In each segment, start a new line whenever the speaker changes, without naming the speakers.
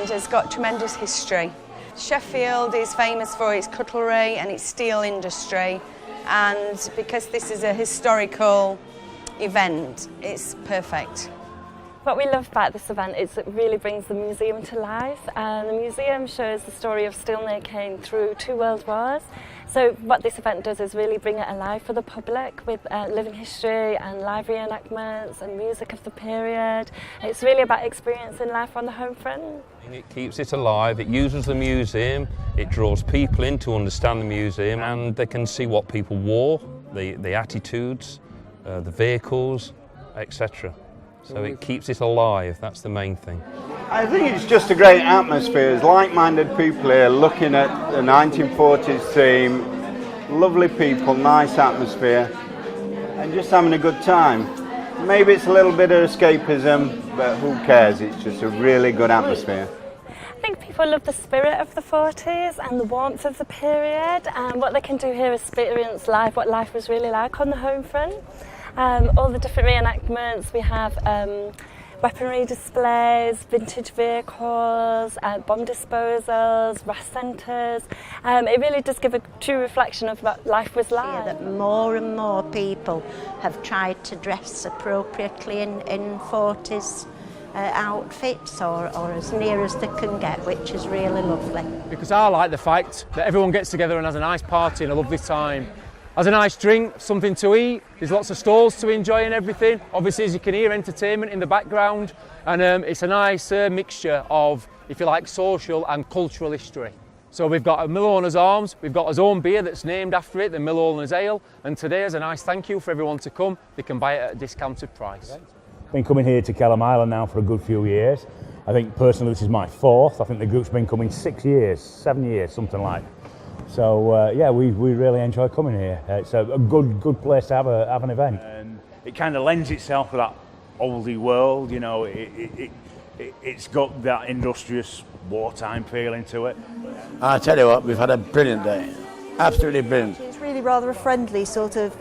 and has got tremendous history. Sheffield is famous for its cutlery and its steel industry, and because this is a historical event, it's perfect.
What we love about this event is it really brings the museum to life, and the museum shows the story of steelmaking through 2 world wars. So what this event does is really bring it alive for the public with living history and live reenactments and music of the period. It's really about experiencing life on the home front.
It keeps it alive, it uses the museum, it draws people in to understand the museum, and they can see what people wore, the attitudes, the vehicles, etc. So it keeps it alive, that's the main thing.
I think it's just a great atmosphere. There's like-minded people here looking at the 1940s theme, lovely people, nice atmosphere, and just having a good time. Maybe it's a little bit of escapism, but who cares? It's just a really good atmosphere.
I think people love the spirit of the 40s and the warmth of the period, and what they can do here is experience live what life was really like on the home front. All the different reenactments, we have weaponry displays, vintage vehicles, bomb disposals, RAS centres. It really does give a true reflection of what life was like.
That more and more people have tried to dress appropriately in 40s outfits or as near as they can get, which is really lovely.
Because I like the fact that everyone gets together and has a nice party and a lovely time. Has a nice drink, something to eat, there's lots of stalls to enjoy and everything. Obviously, as you can hear, entertainment in the background, and it's a nice mixture of, if you like, social and cultural history. So we've got a Mill Owners Arms, we've got our own beer that's named after it, the Mill Owners Ale, and today is a nice thank you for everyone to come. They can buy it at a discounted price.
Been coming here to Kelham Island now for a good few years. I think personally this is my 4th. I think the group's been coming 6 years, 7 years, something like. So yeah, we really enjoy coming here. It's a good place to have an event.
And it kind of lends itself to that oldie world, you know. It's got that industrious wartime feeling to it.
I tell you what, we've had a brilliant day, absolutely brilliant.
It's really rather a friendly sort of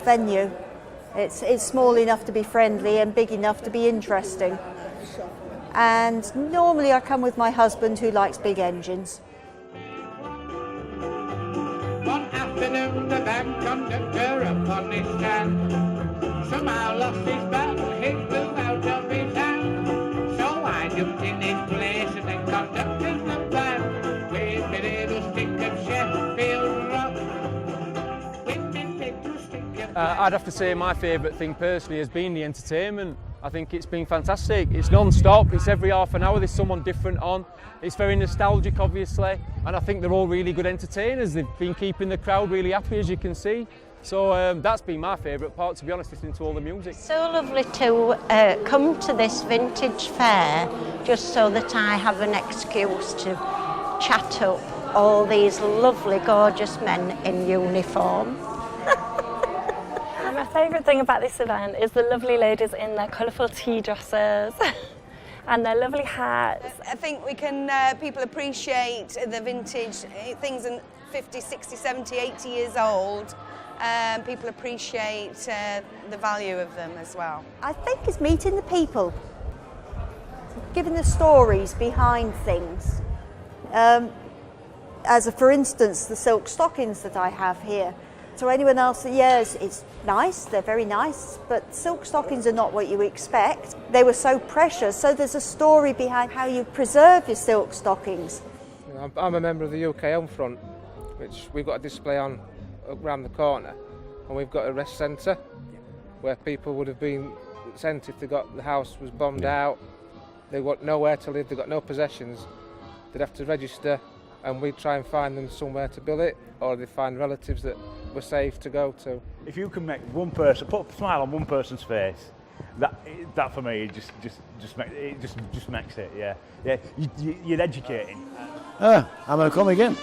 venue. It's small enough to be friendly and big enough to be interesting. And normally I come with my husband who likes big engines.
One afternoon the band conductor upon his stand somehow lost his battle, his blew out of his hand. So I jumped in his place and then conducted the band with my little stick of Sheffield rock. With my little stick of
I'd have to say my favourite thing personally has been the entertainment. I think it's been fantastic. It's non-stop, it's every half an hour there's someone different on. It's very nostalgic obviously, and I think they're all really good entertainers. They've been keeping the crowd really happy, as you can see. So that's been my favourite part, to be honest, listening to all the music.
So lovely to come to this vintage fair just so that I have an excuse to chat up all these lovely gorgeous men in uniform.
My favourite thing about this event is the lovely ladies in their colourful tea dresses and their lovely hats.
I think we can, people appreciate the vintage things in 50, 60, 70, 80 years old. People appreciate the value of them as well.
I think it's meeting the people, giving the stories behind things. For instance, the silk stockings that I have here. So anyone else, yes, it's nice, they're very nice, but silk stockings are not what you expect. They were so precious, so there's a story behind how you preserve your silk stockings.
I'm a member of the UK Home Front, which we've got a display on around the corner, and we've got a rest centre where people would have been sent if the house was bombed out, they got nowhere to live, they've got no possessions, they'd have to register, and we'd try and find them somewhere to bill it, or they'd find relatives that were safe to go to.
If you can make one person, put a smile on one person's face, that for me just makes it, yeah. You're educating.
I'm going to come again.